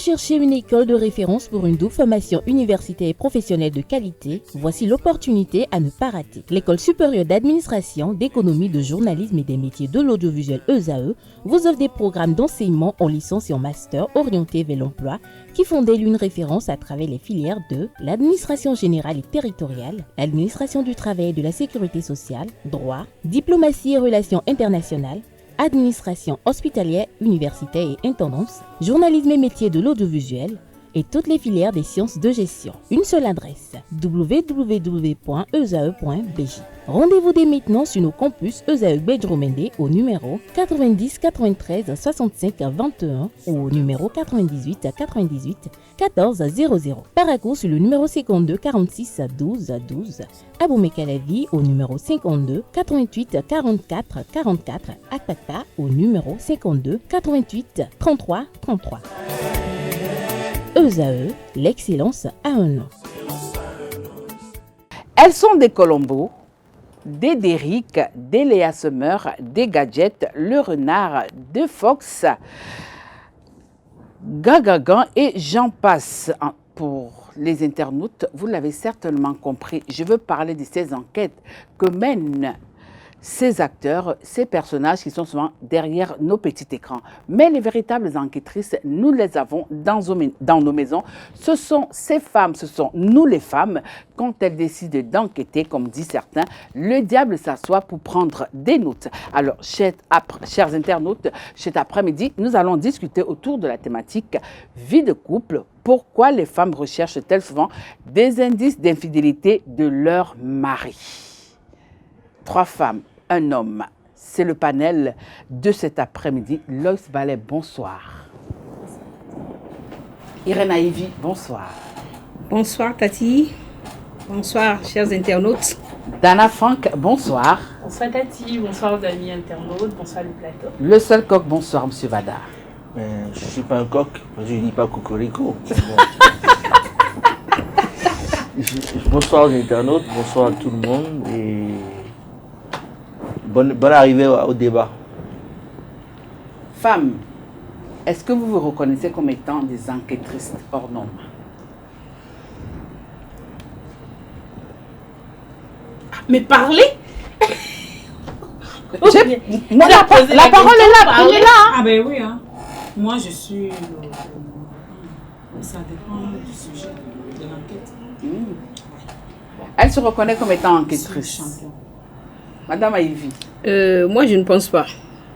cherchez une école de référence pour une double formation universitaire et professionnelle de qualité? Voici l'opportunité à ne pas rater. L'École supérieure d'administration, d'économie, de journalisme et des métiers de l'audiovisuel ESAE vous offre des programmes d'enseignement en licence et en master orientés vers l'emploi qui font d'elle une référence à travers les filières de l'administration générale et territoriale, l'administration du travail et de la sécurité sociale, droit, diplomatie et relations internationales, administration hospitalière, universitaire et intendance, journalisme et métiers de l'audiovisuel et toutes les filières des sciences de gestion. Une seule adresse, www.esae.bj. Rendez-vous dès maintenant sur nos campus ESAE Bedjromende au numéro 90 93 65 21 ou au numéro 98 98 14 00. Paracourt sur le numéro 52 46 12 12. Aboumé-Calavi au numéro 52 88 44 44. Akpaka au numéro 52 88 33 33. ESAE, l'excellence a un nom. Elles sont des Colombo, des Derrick, des Léa Summer, des Gadget, le renard, de Fox, Gagagan et j'en passe. Pour les internautes, vous l'avez certainement compris, je veux parler de ces enquêtes que mènent ces acteurs, ces personnages qui sont souvent derrière nos petits écrans. Mais les véritables enquêtrices, nous les avons dans nos maisons. Ce sont ces femmes, ce sont nous les femmes. Quand elles décident d'enquêter, comme dit certains, le diable s'assoit pour prendre des notes. Alors, chers internautes, cet après-midi, nous allons discuter autour de la thématique vie de couple. Pourquoi les femmes recherchent-elles souvent des indices d'infidélité de leur mari? 3 femmes, un homme. C'est le panel de cet après-midi. Loïs Ballet, bonsoir. Irène Aïvi, bonsoir. Bonsoir Tati. Bonsoir chers internautes. Dana Franck, bonsoir. Bonsoir Tati, bonsoir aux amis internautes, bonsoir le plateau. Le seul coq, bonsoir Monsieur Vada. Je ne suis pas un coq, je ne dis pas cocorico. Bonsoir aux internautes, bonsoir à tout le monde et bonne arrivée au débat. Femmes, est-ce que vous vous reconnaissez comme étant des enquêtrices hors normes? Mais parlez. La parole est là, prenez-la. Ah ben oui, hein. Moi je suis... ça dépend du sujet de l'enquête. Elle se reconnaît comme étant enquêtrice. Madame Aïvi. Moi je ne pense pas.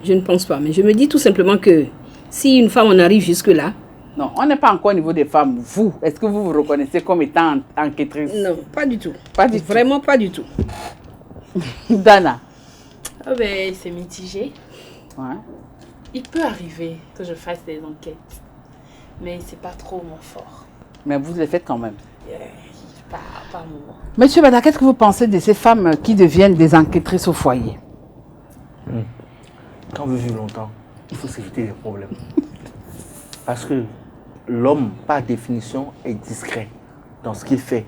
Je ne pense pas. Mais je me dis tout simplement que si une femme en arrive jusque-là... Non, on n'est pas encore au niveau des femmes. Vous, est-ce que vous vous reconnaissez comme étant enquêtrice? Non, pas du tout. Pas du tout. Vraiment pas du tout. Dana. Oh ben, c'est mitigé. Ouais. Il peut arriver que je fasse des enquêtes, mais c'est pas trop mon fort. Mais vous les faites quand même. Pas moi. Monsieur Bada, qu'est-ce que vous pensez de ces femmes qui deviennent des enquêtrices au foyer? Quand on veut vivre longtemps, il faut s'éviter des problèmes. Parce que l'homme, par définition, est discret dans ce qu'il fait.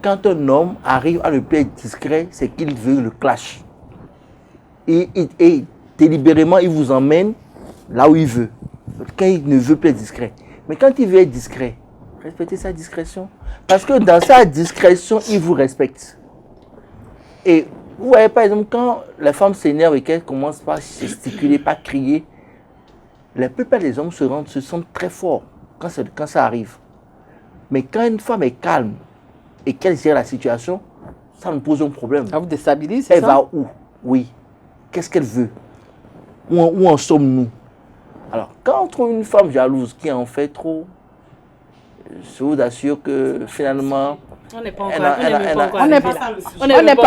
Quand un homme arrive à ne plus être discret, c'est qu'il veut le clash. Et délibérément, il vous emmène là où il veut. Quand il ne veut plus être discret. Mais quand il veut être discret, respectez sa discrétion. Parce que dans sa discrétion, il vous respecte. Et vous voyez, par exemple, quand les femmes s'énervent et qu'elles commencent par gesticuler, par crier, la plupart des hommes se sentent très forts quand ça arrive. Mais quand une femme est calme et qu'elle gère la situation, ça nous pose un problème. Ça vous déstabilise, c'est ça? Elle va où? Oui. Qu'est-ce qu'elle veut? Où en sommes-nous? Alors, quand on trouve une femme jalouse qui en fait trop, je vous assure que finalement... On n'est pas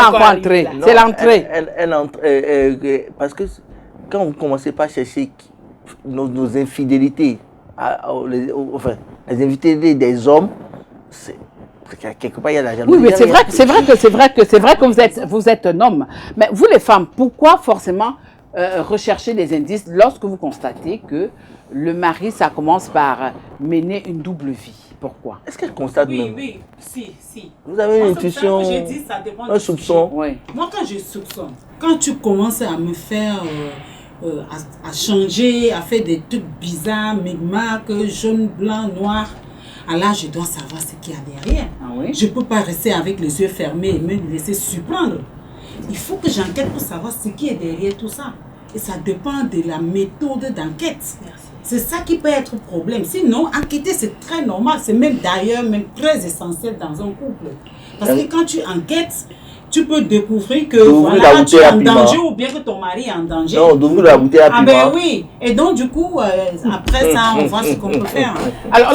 encore entré. C'est l'entrée. Parce que quand vous commencez pas à chercher nos infidélités, les infidélités des hommes, quelque part il y a la jalousie. Oui, mais c'est vrai que vous êtes un homme. Mais vous les femmes, pourquoi forcément rechercher des indices lorsque vous constatez que le mari, ça commence par mener une double vie? Pourquoi? Est-ce qu'elle constate même? Oui, si. Vous avez une intuition, j'ai dit, ça dépend un soupçon? Oui. Moi, quand je soupçonne, quand tu commences à me faire à changer, à faire des trucs bizarres, micmac, jaune, blanc, noir. Alors je dois savoir ce qu'il y a derrière. Ah oui? Je ne peux pas rester avec les yeux fermés et me laisser surprendre. Il faut que j'enquête pour savoir ce qui est derrière tout ça. Et ça dépend de la méthode d'enquête. C'est ça qui peut être problème. Sinon, enquêter, c'est très normal. C'est même d'ailleurs même très essentiel dans un couple. Parce que quand tu enquêtes, tu peux découvrir que voilà, tu es en danger ou bien que ton mari est en danger. Non, d'ouvrir la bouteille à piment. Ah ben oui. Et donc, du coup, après ça, on voit ce qu'on peut faire. Alors,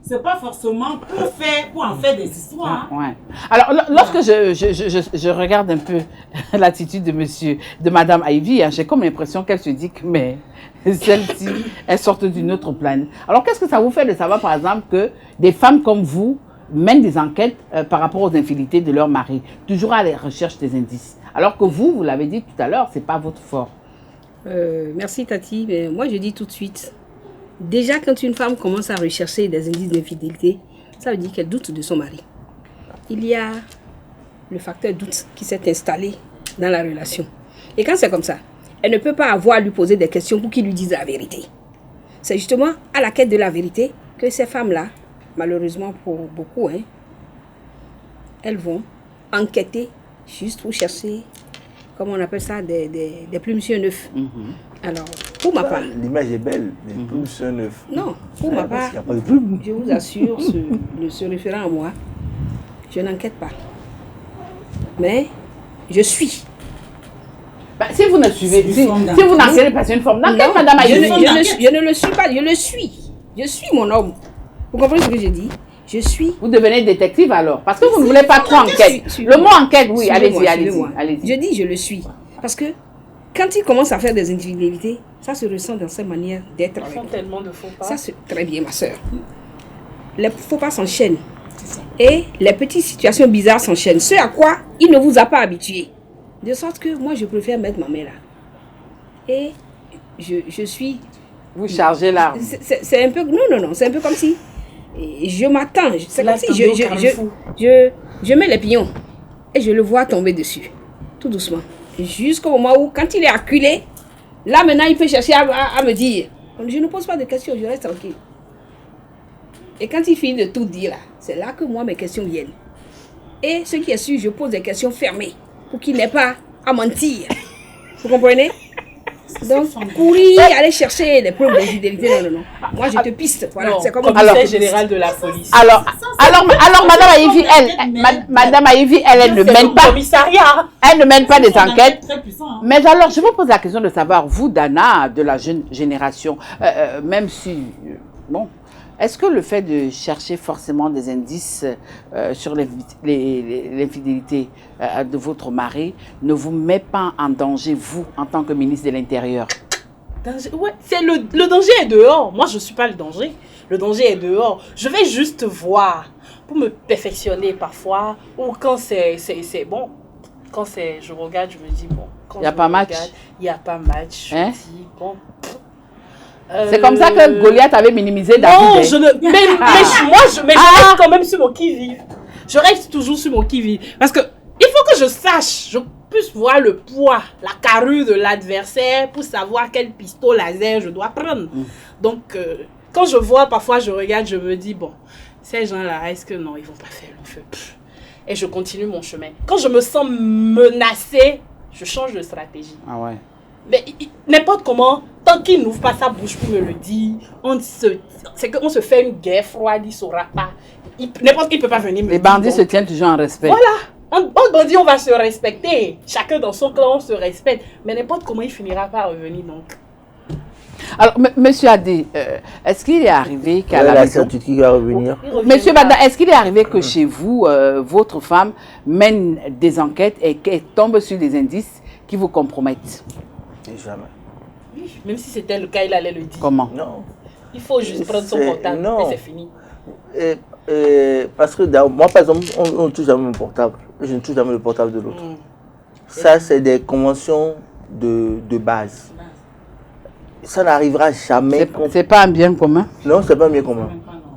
C'est pas forcément pour en faire des histoires. Ouais. Alors, lorsque je regarde un peu l'attitude de Madame Ivy, hein, j'ai comme l'impression qu'elle se dit que mais celle-ci, elle sort d'une autre planète. Alors, qu'est-ce que ça vous fait de savoir, par exemple, que des femmes comme vous mènent des enquêtes par rapport aux infidélités de leur mari, toujours à la recherche des indices, alors que vous l'avez dit tout à l'heure, c'est pas votre fort. Merci Tati, mais moi je dis tout de suite, déjà quand une femme commence à rechercher des indices d'infidélité, ça veut dire qu'elle doute de son mari. Il y a le facteur doute qui s'est installé dans la relation. Et quand c'est comme ça, elle ne peut pas avoir à lui poser des questions pour qu'il lui dise la vérité. C'est justement à la quête de la vérité que ces femmes-là, malheureusement pour beaucoup, elles vont enquêter juste pour chercher, comment on appelle ça, des plumes sur neuf. Alors, pour ma part... L'image est belle, des plumes sur neuf. Non, pour ma part, Il n'y a pas de plumes. je vous assure, se référant à moi, je n'enquête pas. Mais je suis. Bah, si vous ne suivez, si vous n'enquêtez pas, c'est une forme d'enquête, Non, Madame Ivy. je ne le suis pas, je le suis. Je suis mon homme. Vous comprenez ce que j'ai dit? Je suis. Vous devenez détective alors, parce que vous ne voulez pas trop enquête. Le mot enquête, oui, allez-y. Je dis je le suis. Parce que quand il commence à faire des infidélités, ça se ressent dans sa manière d'être avec Ils font nous. tellement de faux pas. Ça, c'est très bien, ma soeur. Les faux pas s'enchaînent. Et les petites situations bizarres s'enchaînent. Ce à quoi il ne vous a pas habitué. De sorte que moi, je préfère mettre ma main là. Et je suis... Vous chargez l'arme. C'est un peu... Non. C'est un peu comme si... Et je m'attends. C'est comme si je mets les pignons. Et je le vois tomber dessus. Tout doucement. Jusqu'au moment où, quand il est acculé, là maintenant, il peut chercher à me dire. Je ne pose pas de questions, je reste tranquille. Et quand il finit de tout dire là, c'est là que moi, mes questions viennent. Et ce qui est sûr, je pose des questions fermées. Pour qu'il n'ait pas à mentir. Vous comprenez? Donc, courir, aller chercher les preuves d'infidélité, non. Moi, je te piste. Voilà, c'est comme commissaire général de la police. Alors, Madame Ivy, elle ne mène pas. Commissariat. Elle ne mène pas des enquêtes. Très puissant, hein. Mais alors, je vous pose la question de savoir, vous, Dana, de la jeune génération, même si, bon, est-ce que le fait de chercher forcément des indices sur l'infidélité de votre mari ne vous met pas en danger, vous, en tant que ministre de l'Intérieur? Ouais, le danger est dehors. Moi, je ne suis pas le danger. Le danger est dehors. Je vais juste voir pour me perfectionner parfois. Ou quand c'est bon, quand je regarde, je me dis, bon. Il n'y a pas match. Il n'y a pas match. Je me dis, bon. C'est comme ça que Goliath avait minimisé David. Non, je ne. Mais je reste quand même sur mon qui-vive. Je reste toujours sur mon qui-vive. Parce que il faut que je sache, je puisse voir le poids, la carrure de l'adversaire pour savoir quel pistolet laser je dois prendre. Donc, quand je vois, parfois je regarde, je me dis, bon, ces gens-là, est-ce que non, ils vont pas faire le feu? Et je continue mon chemin. Quand je me sens menacée, je change de stratégie. Ah ouais. Mais n'importe comment, tant qu'il n'ouvre pas sa bouche pour me le dire, c'est qu'on se fait une guerre froide, il ne saura pas. N'importe qui ne peut pas venir me Les dire. bandits se tiennent toujours en respect. Voilà. En bandit, on va se respecter. Chacun dans son clan, on se respecte. Mais n'importe comment, il finira par revenir. Donc. Alors, monsieur Adé, est-ce qu'il est arrivé qu'à la maison... certitude qui va revenir. Monsieur Bada, est-ce qu'il est arrivé que chez vous, votre femme mène des enquêtes et qu'elle tombe sur des indices qui vous compromettent? Jamais. Oui, même si c'était le cas, il allait le dire. Comment? Non. Il faut juste prendre son portable non. et c'est fini. Parce que moi, par exemple, on ne touche jamais mon portable. Je ne touche jamais le portable de l'autre. Ça, c'est des conventions de base. Ça n'arrivera jamais. C'est pas un bien commun? Non, c'est pas un bien commun.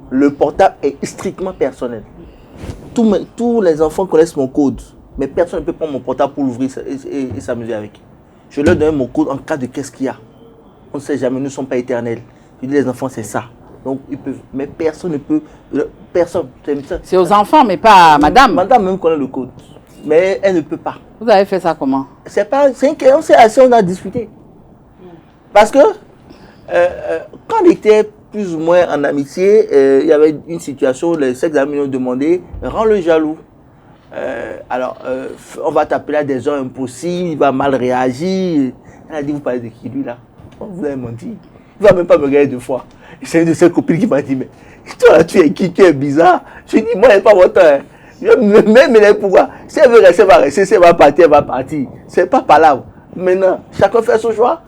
Le portable est strictement personnel. Tous les enfants connaissent mon code, mais personne ne peut prendre mon portable pour l'ouvrir et s'amuser avec. Je leur donne mon code en cas de qu'est-ce qu'il y a. On ne sait jamais, nous ne sommes pas éternels. Je dis, les enfants, c'est ça. Donc, ils peuvent, mais personne ne peut, personne. C'est aux enfants, mais pas à madame. Madame même connaît le code, mais elle ne peut pas. Vous avez fait ça comment? C'est une question, c'est assez, on a discuté. Parce que, quand on était plus ou moins en amitié, il y avait une situation, les sex amis ont demandé, rends-le jaloux. On va t'appeler à des heures impossibles, il va mal réagir. Elle a dit, vous parlez de qui lui là? Vous avez menti. Il ne va même pas me regarder deux fois. C'est une de ses copines qui m'a dit, mais toi là, tu es qui? Tu es bizarre. Je lui ai dit, moi, je n'ai pas votre temps. Même pourquoi? Si elle veut rester, elle va rester. Si elle va partir, elle va partir. Ce n'est pas palabre. Maintenant, chacun fait son choix.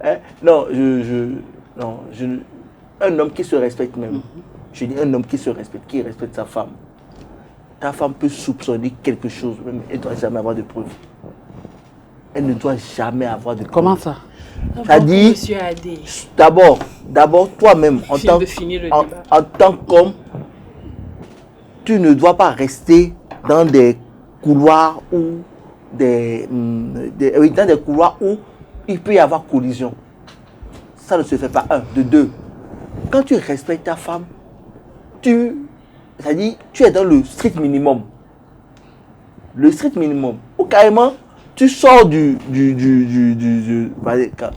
Hein? Non, un homme qui se respecte même. Je dis un homme qui se respecte, qui respecte sa femme. Ta femme peut soupçonner quelque chose, même elle ne doit jamais avoir de preuves. Elle ne doit jamais avoir de preuves. Comment ça? Ça dit, d'abord, toi-même, en tant qu'homme, tu ne dois pas rester dans des couloirs où il peut y avoir collision. Ça ne se fait pas. Un, de deux. Quand tu respectes ta femme, c'est-à-dire, tu es dans le strict minimum. Le strict minimum. Ou carrément, tu sors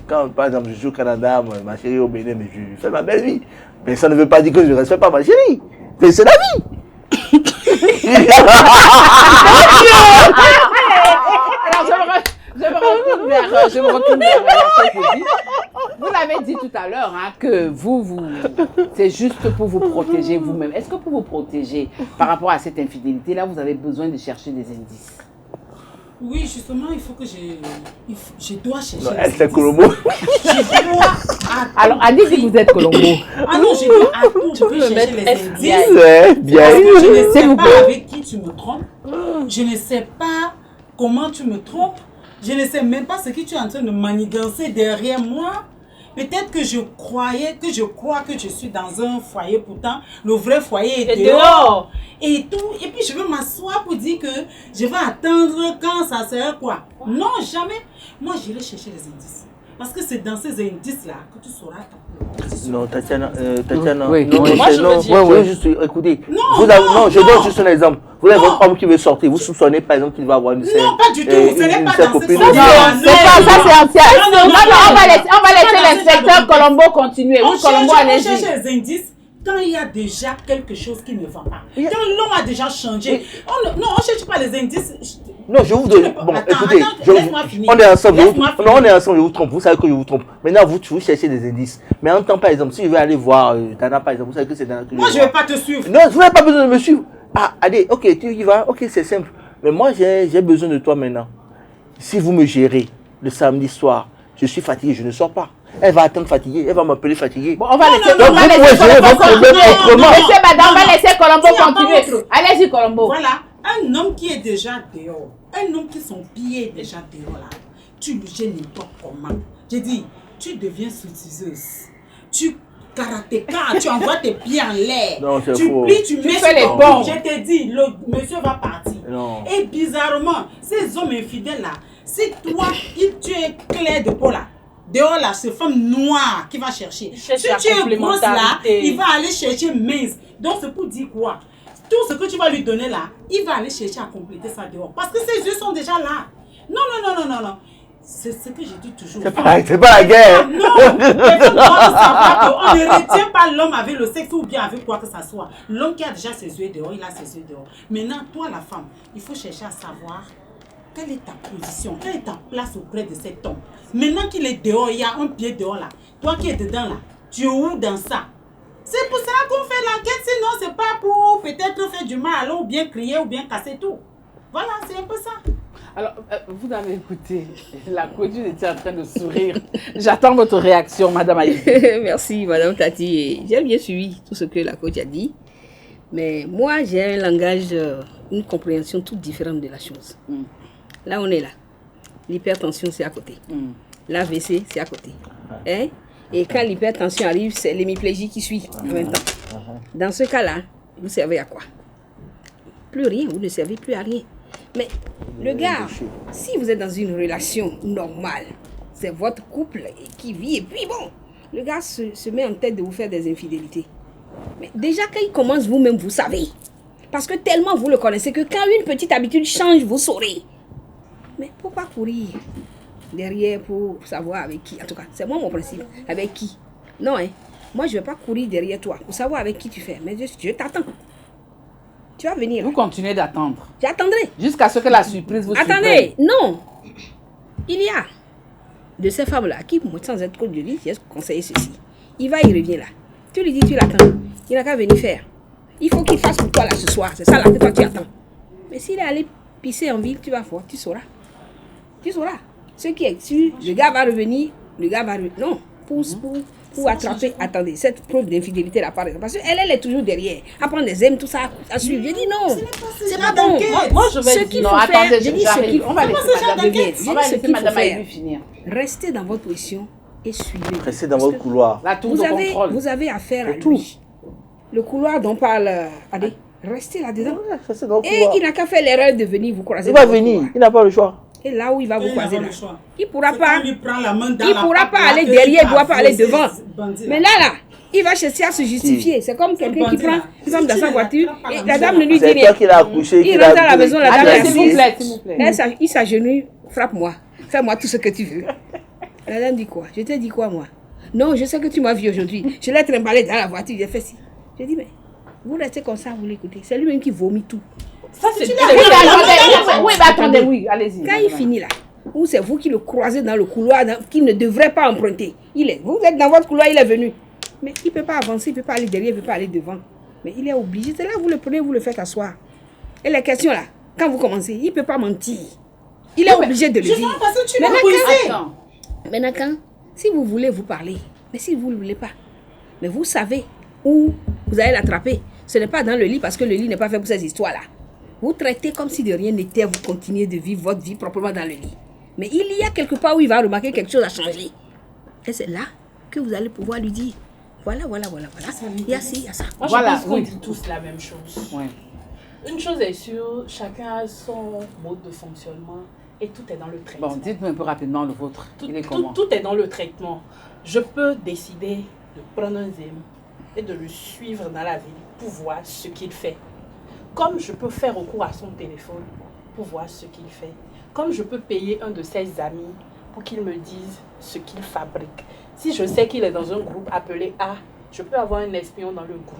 quand, par exemple, je suis au Canada, ma chérie au Bénin, mais je fais ma belle vie. Mais ça ne veut pas dire que je ne respecte pas ma chérie. Mais c'est la vie. Alors, je me retourne vers la copine. Vous l'avez dit tout à l'heure, hein, que c'est juste pour vous protéger vous-même. Est-ce que pour vous protéger par rapport à cette infidélité-là, vous avez besoin de chercher des indices? Oui, justement, il faut que je dois chercher. Non, elle, c'est Colombo. Je dois. Alors, Annie dit que vous êtes Colombo. Ah non, je dois à tout chercher les indices. Bien. Parce que je ne sais pas avec qui tu me trompes. Je ne sais pas comment tu me trompes. Je ne sais même pas ce que tu es en train de manigancer derrière moi. Peut-être que je crois que je suis dans un foyer, pourtant le vrai foyer est dehors. Et tout. Et puis je veux m'asseoir pour dire que je vais attendre quand ça sera quoi. Non, jamais. Moi, j'irai chercher les indices. Parce que c'est dans ces indices-là que tu sauras ta position. Non, Tatiana, oui. non, Moi, je veux dire. oui, juste, écoutez. Non, je donne juste un exemple. Vous avez votre homme qui veut sortir. Vous soupçonnez par exemple qu'il va avoir une Non, pas du tout. Ce n'est pas dans ce copine. sens. Non, c'est pas ça, c'est ancien. Non, on va laisser l'inspecteur Colombo continuer. On Oui, Colombo, cherche allez-y. les indices quand il y a déjà quelque chose qui ne va pas. Quand l'homme a déjà changé. On ne cherche pas les indices. Non, je vous donne. Bon, écoutez, laisse-moi finir. on est ensemble. Laisse-moi finir. Non, on est ensemble, je vous trompe. Vous savez que je vous trompe. Maintenant, vous cherchez des indices. Mais en temps, par exemple, si je vais aller voir Dana, par exemple, vous savez que c'est Dana que Moi, je ne vais pas te suivre. Non, vous n'avez pas besoin de me suivre. Ah, allez, ok, tu y vas. Ok, c'est simple. Mais moi, j'ai besoin de toi maintenant. Si vous me gérez le samedi soir, je suis fatigué, je ne sors pas. Elle va attendre fatiguée, elle va m'appeler fatiguée. Bon, on va laisser Colombo continuer. Monsieur, madame, on va laisser Colombo continuer. Allez-y, Colombo. Voilà, un homme qui est déjà dehors, un homme qui son pied est déjà dehors là, tu le gênes n'importe comment. J'ai dit, tu deviens soutiseuse. Tu karatéka, tu envoies tes pieds en l'air. Non, c'est tu faux. plies, tu mets fais les sur ton bons. cou. Je te dis, le monsieur va partir. Non. Et bizarrement, ces hommes infidèles là, si toi, tu es clair de peau là, dehors là, c'est femme noire qui va chercher. Si cherche la tu es grosse là, complémentarité. il va aller chercher mince. Donc c'est pour dire quoi? Tout ce que tu vas lui donner là, il va aller chercher à compléter ça dehors. Parce que ses yeux sont déjà là. Non. C'est ce que je dis toujours. C'est pas la guerre. Non, les femmes doivent savoir qu'on ne retient pas l'homme avec le sexe ou bien avec quoi que ça soit. L'homme qui a déjà ses yeux dehors, il a ses yeux dehors. Maintenant, toi la femme, il faut chercher à savoir quelle est ta position, quelle est ta place auprès de cet homme. Maintenant qu'il est dehors, il y a un pied dehors là. Toi qui es dedans là, tu es où dans ça? C'est pour ça qu'on fait l'enquête, sinon c'est pas pour peut-être faire du mal à l'autre ou bien crier ou bien casser tout. Voilà, c'est un peu ça. Alors, vous avez écouté, la conduite était en train de sourire. J'attends votre réaction, Madame Aïe. Merci, Madame Tati. J'ai bien suivi tout ce que la coach a dit. Mais moi, j'ai un langage, une compréhension toute différente de la chose. Là, on est là. L'hypertension, c'est à côté. L'AVC, c'est à côté. Hein? Et quand l'hypertension arrive, c'est l'hémiplégie qui suit en même temps. Dans ce cas-là, vous servez à quoi? Plus rien, vous ne servez plus à rien. Mais le gars, si vous êtes dans une relation normale, c'est votre couple qui vit. Et puis bon, le gars se met en tête de vous faire des infidélités. Mais déjà, quand il commence, vous-même, vous savez. Parce que tellement vous le connaissez que quand une petite habitude change, vous saurez. Mais pourquoi courir derrière pour savoir avec qui? En tout cas, c'est moi mon principe. Avec qui? Non, hein. Moi, je ne vais pas courir derrière toi pour savoir avec qui tu fais. Mais je t'attends. Tu vas venir. Vous continuez d'attendre. J'attendrai. Jusqu'à ce que la surprise vous Attendez, non. Il y a de ces femmes-là qui, sans être trop jolie, j'ai conseillé ceci. Il revient là. Tu lui dis, tu l'attends. Il n'a qu'à venir faire. Il faut qu'il fasse pour toi là ce soir. C'est ça là que toi tu attends. Mais s'il est allé pisser en ville, tu vas voir, tu sauras. Tu sauras. Ce qui est sûr, le gars va revenir, Non, pour attraper, attendez, cette preuve d'infidélité là, par exemple. Parce qu'elle est toujours derrière. À prendre des aimes, tout ça, à suivre. Je dis non. C'est pas bon. Moi, je vais Ce dire qu'il non, faut attendez, faire, je dis ce qu'il on va laisser Madame faire. Aïlu finir. Restez dans votre position et suivez. Restez dans votre couloir. La tour de contrôle. Vous avez affaire à lui. Le couloir dont parle Adé, restez là-dedans. Restez dans le Et couloir. il n'a qu'à faire l'erreur de venir vous croiser. Il va dans votre venir, couloir. il n'a pas le choix. Et là où il va vous Il croiser, n'a là, pas le choix. il ne pourra C'est pas. quand il prend la main dans Il la pourra patte, pas là, aller que derrière, il ne va doit pas aller fausser devant. ce bandit, Mais là, il va chercher à se justifier. C'est comme quelqu'un qui bandit, prend là. une femme dans Si sa tu voiture l'attrapes à et la la dame maison, ne lui dit C'est rien. toi qui l'as accouché. Il rentre à la maison, la dame est Allez, s'il vous assise. plaît, s'il vous plaît. Il s'agenouille, frappe-moi. Fais-moi tout ce que tu veux. La dame dit quoi? Je te dis quoi, moi? Non, je sais que tu m'as vu aujourd'hui. Je l'ai trimballé dans la voiture, j'ai fait ci. Je dis, mais vous restez comme ça, vous l'écoutez. C'est lui-même qui vomit tout. Ça, c'est Oui, mais attendez, oui, allez-y. Quand il finit là, ou c'est vous qui le croisez dans le couloir qu'il ne devrait pas emprunter. Vous êtes dans votre couloir, il est venu. Mais il ne peut pas avancer, il ne peut pas aller derrière, il ne peut pas aller devant. Mais il est obligé. C'est là vous le prenez, vous le faites asseoir. Et les questions là, quand vous commencez, il ne peut pas mentir. Il est obligé de le dire. Parce que tu l'as Maintenant, brisé. Attends. Maintenant, quand, si vous voulez vous parler, mais si vous ne voulez pas, mais vous savez où vous allez l'attraper. Ce n'est pas dans le lit parce que le lit n'est pas fait pour ces histoires-là. Vous traitez comme si de rien n'était, vous continuez de vivre votre vie proprement dans le lit. Mais il y a quelque part où il va remarquer quelque chose a changé. Et c'est là que vous allez pouvoir lui dire, voilà. Il y a ci, il y a ça. Moi, Voilà, je pense qu'on oui. dit tous la même chose. Ouais. Une chose est sûre, chacun a son mode de fonctionnement et tout est dans le traitement. Bon, dites-moi un peu rapidement le vôtre. Il est Tout, comment? tout est dans le traitement. Je peux décider de prendre un zème et de le suivre dans la ville pour voir ce qu'il fait. Comme je peux faire recours à son téléphone pour voir ce qu'il fait. Comme je peux payer un de ses amis pour qu'il me dise ce qu'il fabrique. Si je sais qu'il est dans un groupe appelé A, je peux avoir un espion dans le groupe.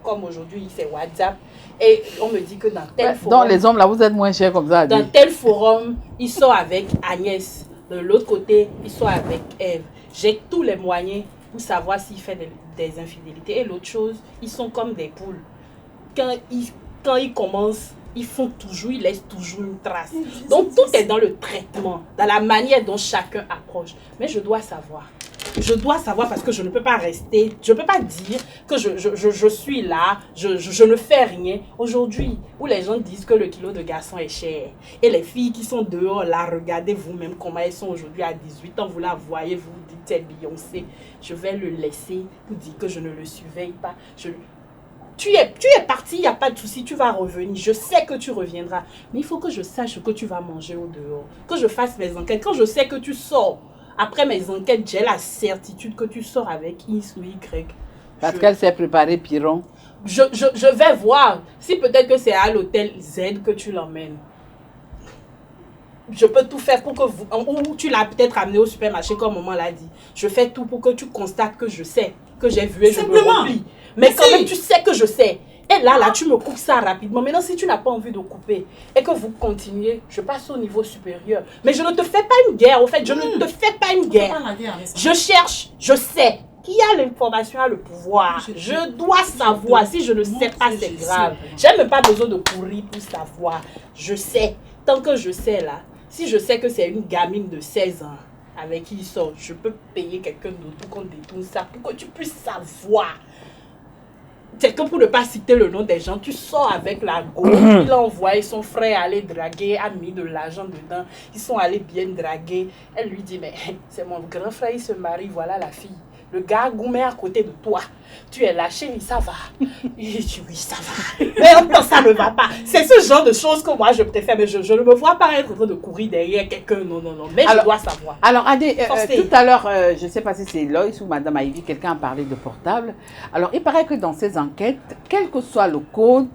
Comme aujourd'hui, c'est WhatsApp. Et on me dit que dans tel forum... Donc les hommes là, vous êtes moins chers comme ça. Dans tel forum, il sort avec Agnès. De l'autre côté, il sort avec Ève. J'ai tous les moyens pour savoir s'il fait des infidélités. Et l'autre chose, ils sont comme des poules. Quand ils commencent, ils laissent toujours une trace. Donc tout est dans le traitement, dans la manière dont chacun approche. Mais je dois savoir. Je dois savoir parce que je ne peux pas rester, je ne peux pas dire que je suis là, je ne fais rien. Aujourd'hui, où les gens disent que le kilo de garçon est cher, et les filles qui sont dehors là, regardez vous-même comment elles sont aujourd'hui à 18 ans, vous la voyez, vous vous dites c'est Beyoncé, je vais le laisser pour dire que je ne le surveille pas. Tu es parti, il n'y a pas de souci, tu vas revenir. Je sais que tu reviendras. Mais il faut que je sache ce que tu vas manger au dehors. Que je fasse mes enquêtes. Quand je sais que tu sors, après mes enquêtes, j'ai la certitude que tu sors avec X ou Y. Parce qu'elle s'est préparée, Piron. Je vais voir si peut-être que c'est à l'hôtel Z que tu l'emmènes. Je peux tout faire pour que vous... Ou tu l'as peut-être amené au supermarché comme maman l'a dit. Je fais tout pour que tu constates que je sais, que j'ai vu et je me replie. Mais quand même, tu sais que je sais. Et là, tu me coupes ça rapidement. Maintenant, si tu n'as pas envie de couper et que vous continuez, je passe au niveau supérieur. Mais je ne te fais pas une guerre. Au fait, je ne te fais pas une guerre. Je cherche, je sais. Qui a l'information a le pouvoir. Je dois savoir. Si je ne sais pas, c'est grave. J'ai même pas besoin de courir pour savoir. Je sais. Tant que je sais là, si je sais que c'est une gamine de 16 ans avec qui il sort, je peux payer quelqu'un d'autre pour qu'on détourne ça, pour que tu puisses savoir. C'est comme pour ne pas citer le nom des gens, tu sors avec la go, il a envoyé son frère aller draguer, a mis de l'argent dedans, ils sont allés bien draguer. Elle lui dit, mais c'est mon grand frère, il se marie, voilà la fille. Le gars gourmet à côté de toi. Tu es là, chérie, ça va. Et tu dis oui, ça va. Mais en même temps, ça ne va pas. C'est ce genre de choses que moi, je préfère. Mais je ne me vois pas être en train de courir derrière quelqu'un. Non. Mais Alors, je dois savoir. Alors, Adé, Forcé. tout à l'heure, je ne sais pas si c'est Loïs ou Madame Ivy, quelqu'un a parlé de portable. Alors, il paraît que dans ces enquêtes, quel que soit le code,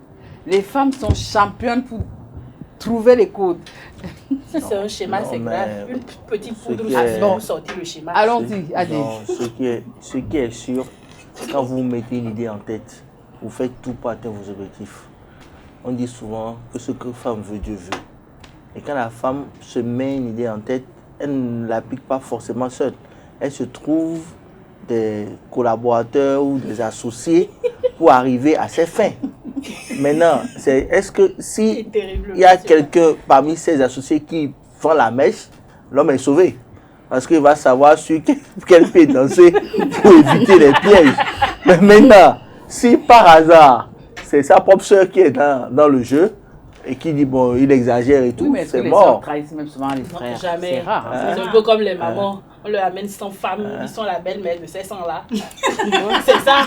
les femmes sont championnes pour trouver les codes. Si c'est un schéma, Non, c'est mais grave. Une petite ce poudre, qui c'est est- bon, sortir le schéma. Allons-y, Adé. Non, ce qui est sûr, quand vous mettez une idée en tête, vous faites tout pour atteindre vos objectifs. On dit souvent que ce que femme veut, Dieu veut. Et quand la femme se met une idée en tête, elle ne l'applique pas forcément seule. Elle se trouve des collaborateurs ou des associés pour arriver à ses fins. Maintenant, est-ce que si C'est terrible. il y a quelqu'un parmi ses associés qui vend la mèche, l'homme est sauvé. Parce qu'il va savoir sur quel pied danser pour éviter les pièges. Mais maintenant, si par hasard, c'est sa propre soeur qui est dans le jeu et qui dit, bon, il exagère et Oui, tout, mais est-ce que c'est les sœurs mort. trahissent même souvent les Non, frères? jamais. C'est rare. hein. C'est un peu comme les mamans. On leur amène 100 femmes, ils sont la belle-mère de ces 100-là. C'est ça.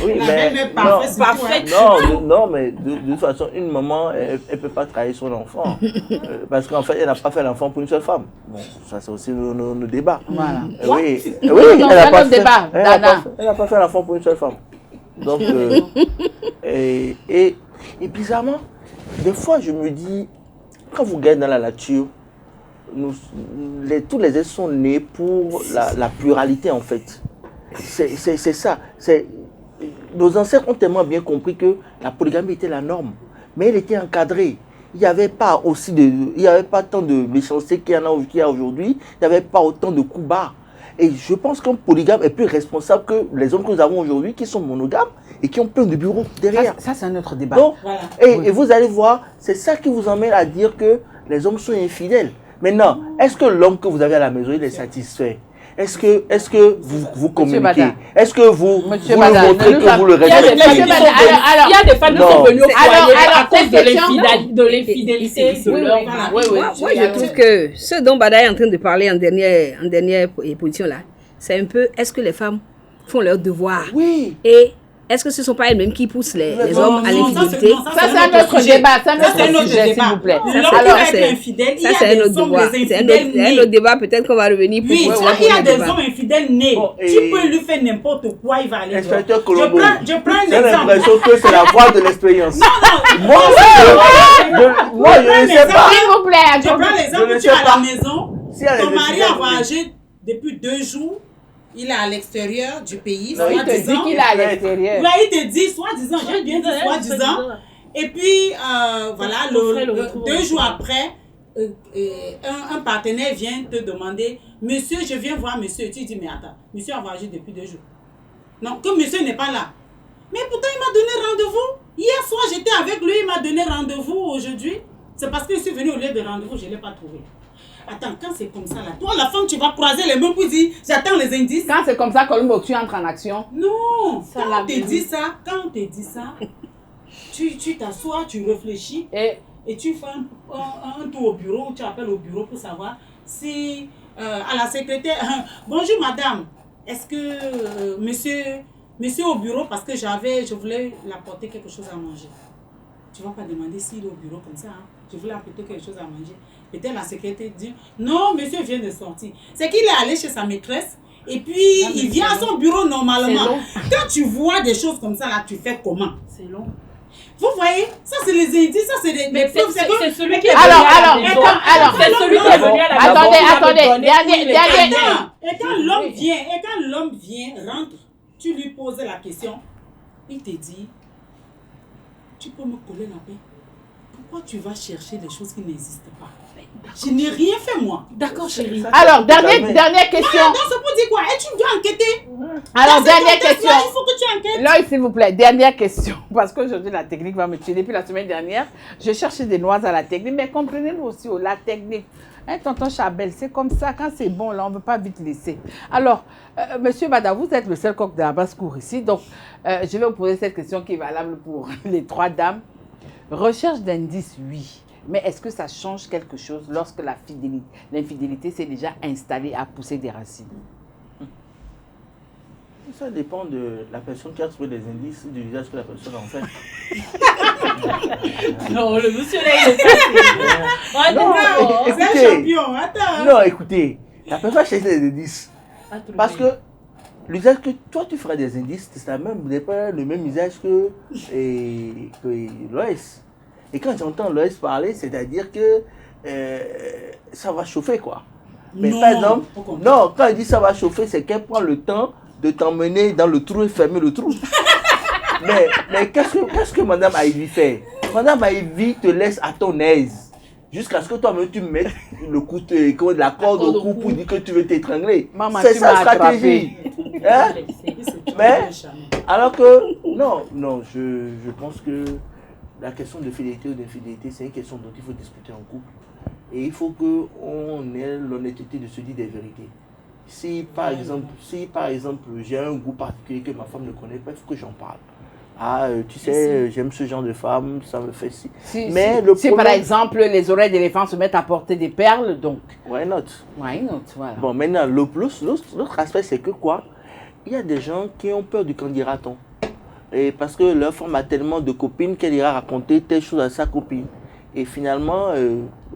Oui, La mais belle-mère non, parfaite, c'est Parfait. non, mais de toute façon, une maman, elle ne peut pas trahir son enfant. Parce qu'en fait, elle n'a pas fait l'enfant pour une seule femme. Bon, ça c'est aussi nos débats. Voilà. Oui, Non, elle c'est n'a un pas autre fait, débat, elle n'a Dana. pas fait l'enfant pour une seule femme. Donc, et bizarrement, des fois, je me dis, quand vous regardez dans la nature, tous les êtres sont nés pour la pluralité, en fait. C'est ça. Nos ancêtres ont tellement bien compris que la polygamie était la norme, mais elle était encadrée. Il n'y avait pas tant de méchanceté qu'il y a aujourd'hui, il n'y avait pas autant de coups bas. Et je pense qu'un polygame est plus responsable que les hommes que nous avons aujourd'hui qui sont monogames et qui ont plein de bureaux derrière. Ça, c'est un autre débat. Donc, Voilà. et vous allez voir, c'est ça qui vous emmène à dire que les hommes sont infidèles. Maintenant, est-ce que l'homme que vous avez à la maison, il est satisfait? Est-ce que vous communiquez? Bada. Est-ce que vous Monsieur le Bada, montrez ne nous que vous le Il y a des respectez? femmes qui sont venues- alors- il y a des femmes qui Non. sont venues au foyer Alors, à cause de cette question- l'infidélité de Oui, leur oui, mari. moi, je trouve que ce dont Bada est en train de parler en dernière position là, c'est un peu est-ce que les femmes font leur devoir Oui. et est-ce que ce ne sont pas elles-mêmes qui poussent les hommes à l'infidélité? Ça, c'est un autre débat. C'est un Ça, c'est un autre autre sujet, débat. s'il vous plaît. L'homme Ça, qui alors, va c'est- être infidèle, il y Ça, a c'est un des autre hommes, débat. les C'est un infidèles autre nés. débat. Peut-être qu'on va revenir pour Oui, continuer il y a le des débat. hommes infidèles nés. Bon, Tu et- peux lui faire n'importe quoi, il va aller voir. Inspecteur Colombo, Je prends un j'ai exemple. l'impression que c'est la voix de l'expérience. Moi, je ne sais pas. S'il vous plaît, Je prends Je l'exemple, ne tu es sais à pas. la maison, Si elle est ton mari infidèle, a oui. voyagé depuis 2 jours, il est à l'extérieur du pays, Non, il te dit soi-disant. qu'il est à l'extérieur. Ouais, il te dit, soi-disant, j'ai bien dit soi-disant. Et puis, voilà, Ton frère le retrouve 2 au jours travail. après, un partenaire vient te demander, monsieur, je viens voir monsieur. Et tu dis, mais attends, monsieur a voyagé depuis 2 jours. Non, que monsieur n'est pas là. Mais pourtant, il m'a donné rendez-vous. Hier soir, j'étais avec lui, il m'a donné rendez-vous aujourd'hui. C'est parce que je suis venue au lieu de rendez-vous, je ne l'ai pas trouvé. Attends, quand c'est comme ça, là, toi, la femme, tu vas croiser les mains pour dire, j'attends les indices. Quand c'est comme ça, Colombo, tu entres en action. Non, Ça, quand la on te vie. dit ça, tu t'assois, tu réfléchis et tu fais un tour au bureau, tu appelles au bureau pour savoir si à la secrétaire, bonjour madame, est-ce que monsieur au bureau, parce que je voulais l'apporter quelque chose à manger. Tu ne vas pas demander s'il est au bureau comme ça, hein. Je voulais apporter quelque chose à manger. Peut-être la secrétaire dit, non, monsieur vient de sortir. C'est qu'il est allé chez sa maîtresse. Et puis, il vient à son bureau normalement. long. Quand tu vois des choses comme ça, là, tu fais comment? C'est long. Vous voyez? Ça, c'est les indices, ça, c'est des Mais preuves. c'est que- celui qui est Alors, venu à la alors, maison. alors, C'est celui qui est venu à la maison. Attendez, qui va me attendez, donner dernier- où il est. dernier- Attends, et quand l'homme vient, rentre, tu lui poses la question, il te dit, tu peux me coller la paix? Pourquoi tu vas chercher des choses qui n'existent pas? Je n'ai rien fait, moi. D'accord, chérie. Alors, dernière question. Donc, c'est pour dire quoi? Et tu dois enquêter. Alors, Dans ce dernière contexte-là, question. Il faut que tu enquêtes. Là, s'il vous plaît, dernière question. Parce qu'aujourd'hui, la technique va me tuer. Depuis la semaine dernière, je cherchais des noises à la technique. Mais comprenez-nous aussi, la technique. Hein, tonton Chabel, c'est comme ça. Quand c'est bon, là, on ne veut pas vite laisser. Alors, monsieur Bada, vous êtes le seul coq de la basse-cour ici. Donc, je vais vous poser cette question qui est valable pour les 3 dames. Recherche d'indices, oui. Mais est-ce que ça change quelque chose lorsque l'infidélité s'est déjà installée à pousser des racines? Ça dépend de la personne qui a trouvé des indices du visage que la personne en fait. Non, le monsieur là, il est pas. Non, C'est un écoutez, champion, attends. non, écoutez, la personne cherche des indices. Parce que l'usage que toi tu feras des indices, c'est n'est pas le même usage que l'OS. Et quand j'entends l'OS parler, c'est-à-dire que ça va chauffer quoi. Mais Non, par exemple, au contraire. non, quand elle dit ça va chauffer, c'est qu'elle prend le temps de t'emmener dans le trou et fermer le trou. mais qu'est-ce que Madame Ivy fait? Madame Ivy te laisse à ton aise. Jusqu'à ce que toi-même tu mettes la corde au cou pour dire que tu veux t'étrangler. Maman, C'est tu sa m'as stratégie. Hein? Mais, alors que, non, je pense que la question de fidélité ou d'infidélité, c'est une question dont il faut discuter en couple. Et il faut qu'on ait l'honnêteté de se dire des vérités. Si par exemple, j'ai un goût particulier que ma femme ne connaît pas, il faut que j'en parle. Tu sais, j'aime ce genre de femme, ça me fait si. Mais le si par exemple les oreilles d'éléphant se mettent à porter des perles, donc. Why not? Why not, voilà. Bon, maintenant, l'autre aspect, c'est que quoi? Il y a des gens qui ont peur du qu'en dira-t-on. Et parce que leur femme a tellement de copines qu'elle ira raconter telle chose à sa copine. Et finalement,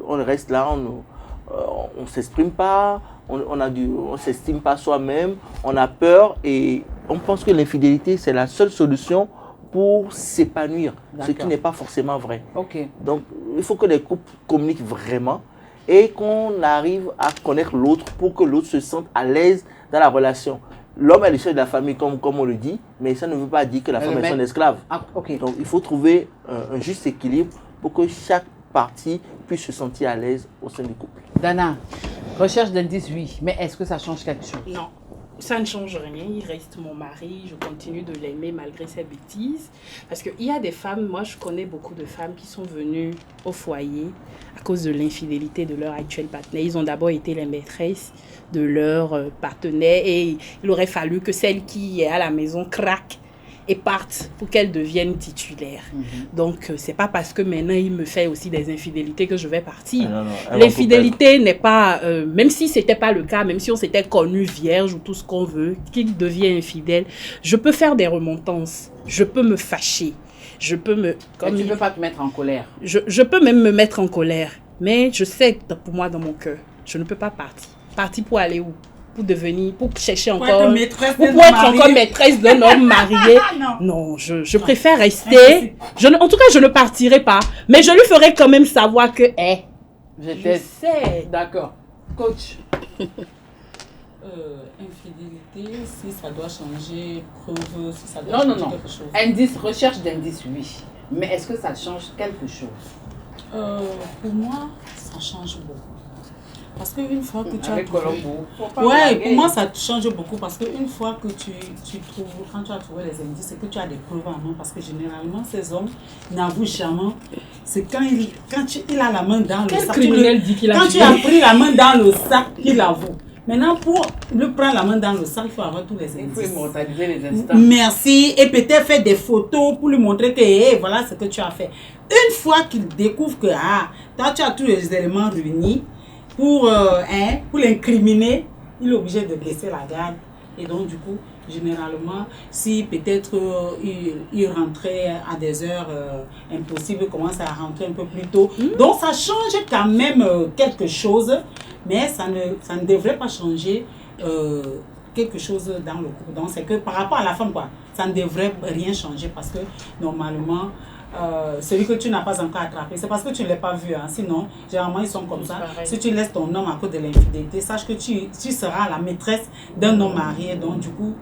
on reste là, on ne s'exprime pas, on s'estime pas soi-même, on a peur et on pense que l'infidélité, c'est la seule solution pour s'épanouir, ce qui n'est pas forcément vrai. Ok. Donc, il faut que les couples communiquent vraiment et qu'on arrive à connaître l'autre pour que l'autre se sente à l'aise dans la relation. L'homme est le chef de la famille, comme on le dit, mais ça ne veut pas dire que la femme est son esclave. Ok. Donc, il faut trouver un juste équilibre pour que chaque partie puisse se sentir à l'aise au sein du couple. Dana, recherche d'indices, oui, mais est-ce que ça change quelque chose? Non, ça ne change rien. Il reste mon mari. Je continue de l'aimer malgré ses bêtises. Parce qu'il y a des femmes, moi je connais beaucoup de femmes qui sont venues au foyer à cause de l'infidélité de leur actuel partenaire. Ils ont d'abord été les maîtresses de leur partenaire et il aurait fallu que celle qui est à la maison craque et parte pour qu'elle devienne titulaire. Donc, c'est pas parce que maintenant il me fait aussi des infidélités que je vais partir. L'infidélité n'est pas, même si c'était pas le cas, même si on s'était connu vierge ou tout ce qu'on veut, qu'il devient infidèle, je peux faire des remontances, je peux me fâcher, je peux me... Comme tu ne peux pas te mettre en colère. Je peux même me mettre en colère, mais je sais pour moi dans mon cœur, je ne peux pas partir. Partir pour aller où? Pour chercher encore, pour être encore maîtresse d'un homme marié. Non, je préfère rester. En tout cas, je ne partirai pas. Mais je lui ferai quand même savoir que, je sais. D'accord. Coach. Infidélité, si ça doit changer, preuve, si ça doit changer quelque chose. Indice, recherche d'indice, oui. Mais est-ce que ça change quelque chose? Pour moi, ça change beaucoup. Parce qu'une fois que tu as trouvé... Ouais, pour moi, ça change beaucoup. Parce qu'une fois que tu trouves, quand tu as trouvé les indices, c'est que tu as des preuves en main. Parce que généralement, ces hommes n'avouent jamais. C'est quand il a la main dans le sac. Quand tu as pris la main dans le sac, qu'il avoue. Maintenant, pour lui prendre la main dans le sac, il faut avoir tous les indices. Il faut immortaliser les instants. Merci. Et peut-être faire des photos pour lui montrer que voilà ce que tu as fait. Une fois qu'il découvre que toi, tu as tous les éléments réunis, pour l'incriminer, il est obligé de baisser la garde. Et donc, du coup, généralement, si peut-être il rentrait à des heures impossibles, il commence à rentrer un peu plus tôt. Donc, ça change quand même quelque chose, mais ça ne devrait pas changer quelque chose dans le couple. Donc, c'est que par rapport à la femme, quoi, ça ne devrait rien changer parce que normalement, celui que tu n'as pas encore attrapé, c'est parce que tu ne l'as pas vu. Sinon, généralement, ils sont comme ça. Si tu laisses ton homme à cause de l'infidélité, sache que tu seras la maîtresse d'un homme marié. Donc, du coup,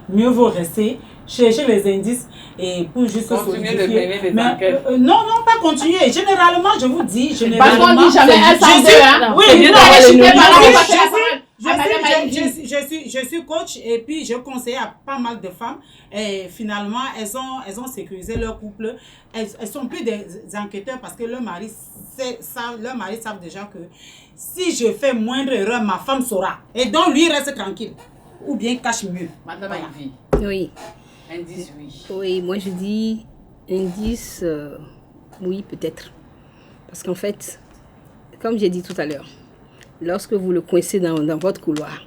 mieux vaut rester, chercher les indices et pour juste continuer de mener les enquêtes. Non, pas continuer. Généralement, je vous dis, parce qu'on dit jamais un sans deux. Oui, je suis coach et puis je conseille à pas mal de femmes et finalement elles ont sécurisé leur couple. Elles sont plus des enquêteurs parce que leur mari savent déjà que si je fais moindre erreur, ma femme saura. Et donc lui reste tranquille. Ou bien cache mieux. Madame Ivy. Oui. Indice, oui. Oui, moi je dis indice, oui, peut-être. Parce qu'en fait, comme j'ai dit tout à l'heure, lorsque vous le coincez dans votre couloir,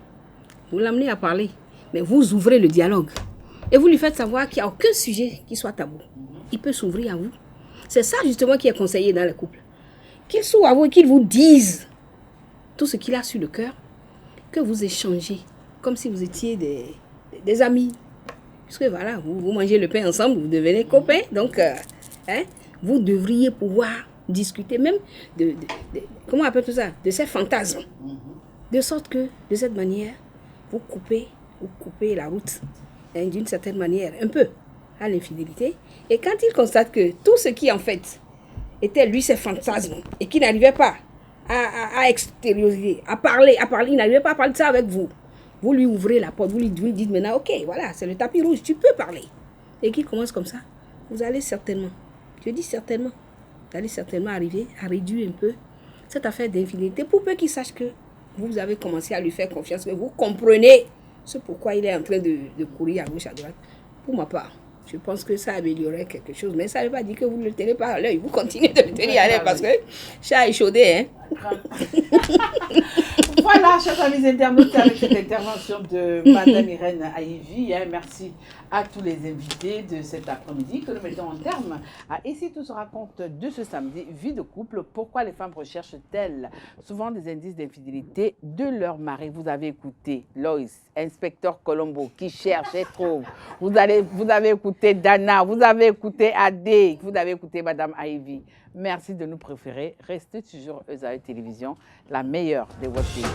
vous l'amenez à parler. Mais vous ouvrez le dialogue. Et vous lui faites savoir qu'il n'y a aucun sujet qui soit tabou. Il peut s'ouvrir à vous. C'est ça justement qui est conseillé dans le couple. Qu'il s'ouvre à vous et qu'il vous dise tout ce qu'il a sur le cœur, que vous échangez comme si vous étiez des amis. Parce que voilà, vous mangez le pain ensemble, vous devenez copains. Donc, vous devriez pouvoir discuter même comment on appelle tout ça, de ces fantasmes. De sorte que, de cette manière, vous coupez la route, d'une certaine manière, un peu, à l'infidélité. Et quand il constate que tout ce qui, en fait, était lui, ses fantasmes, et qu'il n'arrivait pas à extérioriser, à parler, il n'arrivait pas à parler de ça avec vous. Vous lui ouvrez la porte, vous lui dites maintenant, ok, voilà, c'est le tapis rouge, tu peux parler. Et qu'il commence comme ça, vous allez certainement, je dis certainement, vous allez certainement arriver à réduire un peu cette affaire d'infidélité pour peu qu'il sache que vous avez commencé à lui faire confiance, que vous comprenez ce pourquoi il est en train de courir à gauche, à droite. Pour ma part, je pense que ça améliorerait quelque chose, mais ça ne veut pas dire que vous ne le tenez pas à l'œil, vous continuez de le tenir à l'œil parce que chat est chaudé, hein. Voilà, chers amis internautes, avec cette intervention de Madame Irène Aïvi, merci à tous les invités de cet après-midi que nous mettons en terme. Et si tout se raconte de ce samedi, vie de couple, pourquoi les femmes recherchent-elles souvent des indices d'infidélité de leur mari? Vous avez écouté Loïs, inspecteur Colombo, qui cherche et trouve. Vous avez écouté Dana, vous avez écouté Adé, vous avez écouté Madame Aïvi. Merci de nous préférer. Restez toujours ESAE Télévision, la meilleure des web TV.